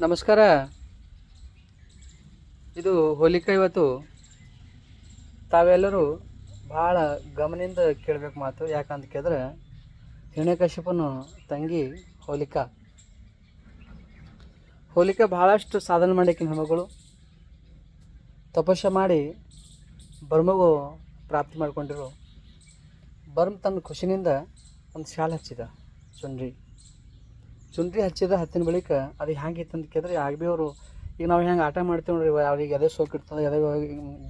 ನಮಸ್ಕಾರ. ಇದು ಹೋಲಿಕಾ. ಇವತ್ತು ತಾವೆಲ್ಲರೂ ಭಾಳ ಗಮನದಿಂದ ಕೇಳಬೇಕು ಮಾತು. ಯಾಕಂತ ಕೇಳಿದ್ರೆ ಹಿರಣ್ಯಕಶಿಪನ ತಂಗಿ ಹೋಲಿಕಾ ಭಾಳಷ್ಟು ಸಾಧನೆ ಮಾಡ್ಯಾಕಿನ ಹೆಣ್ಮಗಳು. ತಪಸ್ಸೆ ಮಾಡಿ ಬರ್ಮಗೂ ಪ್ರಾಪ್ತಿ ಮಾಡ್ಕೊಂಡಿರು. ಬರ್ಮ್ ತನ್ನ ಖುಷಿನಿಂದ ಒಂದು ಶಾಲೆ ಹಚ್ಚಿದ. ಚುಂಡ್ರಿ ಹಚ್ಚಿದ. ಹತ್ತಿನ ಬಳಿಕ ಅದು ಹ್ಯಾಂಗಿತ್ತು ಅಂತ ಕೇಳಿದ್ರೆ ಭೀ ಅವರು ಈಗ ನಾವು ಹೆಂಗೆ ಆಟ ಮಾಡ್ತೀವಿ ನೋಡ್ರಿ, ಅವ್ರಿಗೆ ಎದೆ ಸೋಕಿರ್ತದೆ. ಎದೆ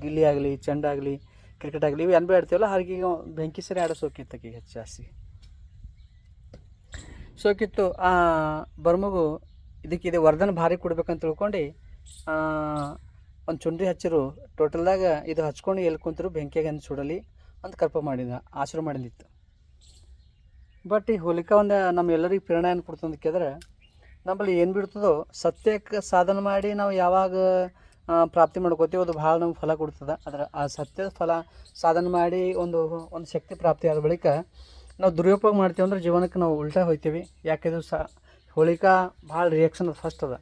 ಗಿಲ್ಲಿ ಆಗಲಿ, ಚೆಂಡಾಗಲಿ, ಕ್ರಿಕೆಟ್ ಆಗಲಿ, ಇವು ಬಿ ಆಡ್ತೀವಲ್ಲ, ಹಾಗೆ ಈಗ ಬೆಂಕಿ ಸರಿ ಆಡೋ ಸೋಕಿತ್ತು ಆಕೆಗೆ ಹೆಚ್ಚು ಜಾಸ್ತಿ ಸೋಕಿತ್ತು. ಆ ಬರ್ಮಗು ಇದಕ್ಕೆ ವರ್ಧನ ಭಾರಿ ಕೊಡ್ಬೇಕಂತ ತಿಳ್ಕೊಂಡು ಒಂದು ಚುಂಡ್ರಿ ಹಚ್ಚಿರು. ಟೋಟಲ್ದಾಗ ಇದು ಹಚ್ಕೊಂಡು ಎಲ್ಲಿ ಕುಂತರು ಬೆಂಕಿಯಾಗ ಅಂತ ಸುಡಲಿ ಅಂತ ಕಲ್ಪ ಮಾಡಿದ, ಆಶೀರ್ವಾದ ಮಾಡಿದಿತ್ತು. ಬಟ್ ಈ ಹೋಲಿಕಾ ಒಂದು ನಮ್ಮೆಲ್ಲರಿಗೆ ಪ್ರೇರಣೆ ಏನು ಕೊಡ್ತಂತ ಕೇಳಿದ್ರೆ, ನಮ್ಮಲ್ಲಿ ಏನು ಬಿಡ್ತದೋ ಸತ್ಯಕ್ಕೆ ಸಾಧನೆ ಮಾಡಿ ನಾವು ಯಾವಾಗ ಪ್ರಾಪ್ತಿ ಮಾಡ್ಕೋತೀವಿ ಅದು ಭಾಳ ನಮ್ಗೆ ಫಲ ಕೊಡ್ತದೆ. ಅದರ ಆ ಸತ್ಯದ ಫಲ ಸಾಧನೆ ಮಾಡಿ ಒಂದು ಶಕ್ತಿ ಪ್ರಾಪ್ತಿ ಆದ ಬಳಿಕ ನಾವು ದುರುಪಯೋಗ ಮಾಡ್ತೀವಿ ಅಂದ್ರೆ ಜೀವನಕ್ಕೆ ನಾವು ಉಲ್ಟಾ ಹೋಗ್ತೀವಿ. ಯಾಕೆಂದ್ರೆ ಹೋಲಿಕಾ ಭಾಳ ರಿಯಾಕ್ಷನ್ ಅದು ಫಸ್ಟ್ ಅದ.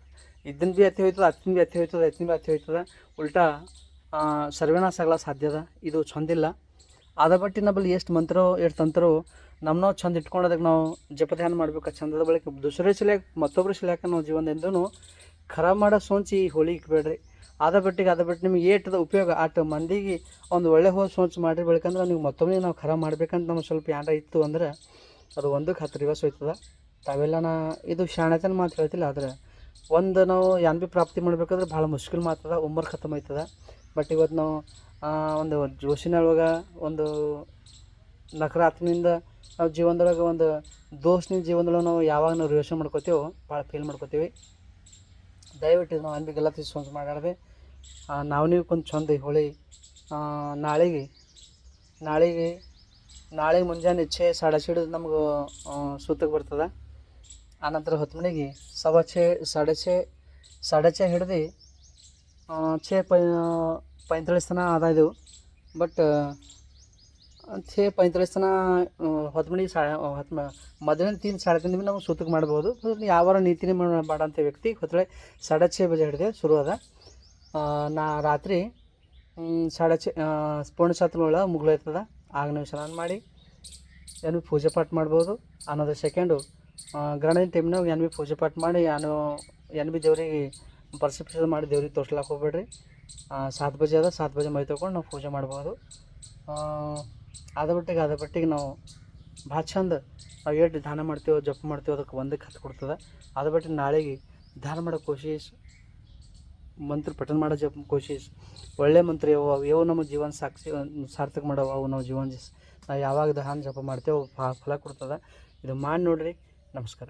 ಇದನ್ನ ಭೀ ಅತಿ ಹೋಯ್ತದೆ, ಅತ್ತಿನ ಭೀ ಅತಿ ಹೋಯ್ತದೆ, ಎತ್ತಿನ ಭೀ ಅತಿ ಹೋಯ್ತದೆ. ಉಲ್ಟಾ ಸರ್ವೇನಾಶ ಆಗಲ್ಲ ಸಾಧ್ಯದ. ಇದು ಚಂದಿಲ್ಲ. ಅದ ಬಟ್ಟಿ ನಮ್ಮಲ್ಲಿ ಎಷ್ಟು ಮಂತ್ರ ಎಷ್ಟು ತಂತ್ರವು ನಾವು ಚಂದ ಇಟ್ಕೊಂಡೋದಕ್ಕೆ ನಾವು ಜಪಧ್ಯಾನ ಮಾಡ್ಬೇಕು. ಚಂದದ ಬಳಿಕ ದುಸರೇ ಸಿಲಿಯಾಕ ಮತ್ತೊಬ್ಬರು ಸಿಲಿಯಾಕ ನಾವು ಜೀವನದಿಂದೂ ಖರಾಬ್ ಮಾಡೋ ಸೋಂಚಿ ಹೋಳಿ ಇಕ್ಬೇಡ್ರಿ. ಅದ ಬಿಟ್ಟು ನಿಮ್ಗೆ ಏಟದ ಉಪಯೋಗ ಆಟ ಮಂದಿಗೆ ಒಂದು ಒಳ್ಳೆ ಸೋಂಚು ಮಾಡಿರಿ. ಬೆಳಕಂದ್ರೆ ನೀವು ಮತ್ತೊಮ್ಮೆ ನಾವು ಖರಾಬ್ ಮಾಡ್ಬೇಕಂತ ನಮ್ಗೆ ಸ್ವಲ್ಪ ಏನಾರ ಇತ್ತು ಅಂದ್ರೆ ಅದು ಒಂದಕ್ಕೆ 10 ದಿವಸ ಹೋಯ್ತದ. ತಾವೆಲ್ಲ ಇದು ಶಾಣತನ ಮಾತು ಹೇಳ್ತಿಲ್ಲ. ಆದರೆ ನಾವು ಭೀ ಪ್ರಾಪ್ತಿ ಮಾಡ್ಬೇಕಾದ್ರೆ ಭಾಳ ಮುಷ್ಕಿಲ್ ಮಾತದ, ಉಮ್ಮರ್ ಖತಮ್ ಆಯ್ತದ. ಬಟ್ ಇವತ್ತು ನಾವು ಒಂದು ಜೋಶಿನೊಳಗೆ ಒಂದು ನಕಾರಾತ್ಮಕದಿಂದ ನಾವು ಜೀವನದೊಳಗೆ ಒಂದು ದೋಸ್ತಿನ ಜೀವನದೊಳಗೆ ನಾವು ಯಾವಾಗ ನಾವು ಯೋಚನೆ ಮಾಡ್ಕೋತೀವೋ ಭಾಳ ಫೇಲ್ ಮಾಡ್ಕೋತೀವಿ. ದಯವಿಟ್ಟು ನಾವು ಭೀ ಗಲತ್ ಸೋಂಚು ಮಾಡಾಡ್ದೆ. ನಾವು ನೀವು ಕೊಂದು ಚಂದ ಹೋಳಿ ನಾಳೆಗೆ ಮುಂಜಾನೆ 6:30 ಹಿಡಿದು ನಮ್ಗೆ ಸೂತಕ್ಕೆ ಬರ್ತದೆ. ಆನಂತರ 10 ಮಣಿಗೆ 6:30 ಹಿಡ್ದು 6:45 ತನಕ ಅದಾಯ್ದು. ಬಟ್ 6:45 ತನಕ 10 ಮಣಿಗೆ ಮಧ್ಯಾಹ್ನ 3-3:30 ಭೀ ನಾವು ಸೂತಕ್ಕೆ ಮಾಡ್ಬೋದು. ಯಾವ ನೀತಿನೇ ಮಾಡೋಂಥ ವ್ಯಕ್ತಿ ಹೊತ್ತಳೆ 6:30 ಬಜೆ ಹಿಡಿದೆ ಶುರು ಅದ. ರಾತ್ರಿ 6:30 ಪೌಣೆ 7 ಒಳಗೆ ಮುಗಿಲೋಯ್ತದ. ಆಗ ನೀವು ಸ್ನಾನ ಮಾಡಿ ಏನು ಭೀ ಪೂಜೆ ಪಾಠ ಮಾಡ್ಬೋದು. ಅನ್ನೋದು ಸೆಕೆಂಡು ಗ್ರಹಣದ ಟೈಮ್ನಾಗ ಏನು ಭೀ ಪೂಜೆ ಪಾಠ ಮಾಡಿ ಏನು ಭೀ ದೇವ್ರಿಗೆ ಪರಿಶುದ್ಧ ಮಾಡಿ ದೇವ್ರಿಗೆ ತೋರ್ಸ್ಲಾಕೆ ಹೋಗ್ಬೇಡ್ರಿ. 7 ಬಜೆ ಅದ, 7 ಬಜೆ ಮೈ ತೊಗೊಂಡು ನಾವು ಪೂಜೆ ಮಾಡ್ಬೋದು. ಅದ ಬಟ್ಟಿಗೆ ನಾವು ಭಾಳ ಚಂದ ನಾವು ಎಷ್ಟು ಧ್ಯಾನ ಮಾಡ್ತೀವೋ ಜಪ ಮಾಡ್ತೀವೋ ಅದಕ್ಕೆ 1ಕ್ಕೆ 10 ಕೊಡ್ತದೆ. ಅದ ಬಿಟ್ಟು ನಾಳೆಗೆ ಧ್ಯಾನ ಮಾಡೋ ಕೋಶಿಶ್, ಮಂತ್ರ ಪಠಣ ಮಾಡೋ ಜಪ ಕೋಶಿಶ್, ಒಳ್ಳೆ ಮಂತ್ರ ಯಾವ ನಮ್ಮ ಜೀವನ ಸಾರ್ಥಕ ಮಾಡೋ ಅವು ನಾವು ಜೀವನ ನಾವು ಯಾವಾಗ ಧ್ಯಾನ ಜಪ ಮಾಡ್ತೇವೆ ಫಲ ಕೊಡ್ತದೆ. ಇದು ಮಾಡಿ ನೋಡಿರಿ. ನಮಸ್ಕಾರ.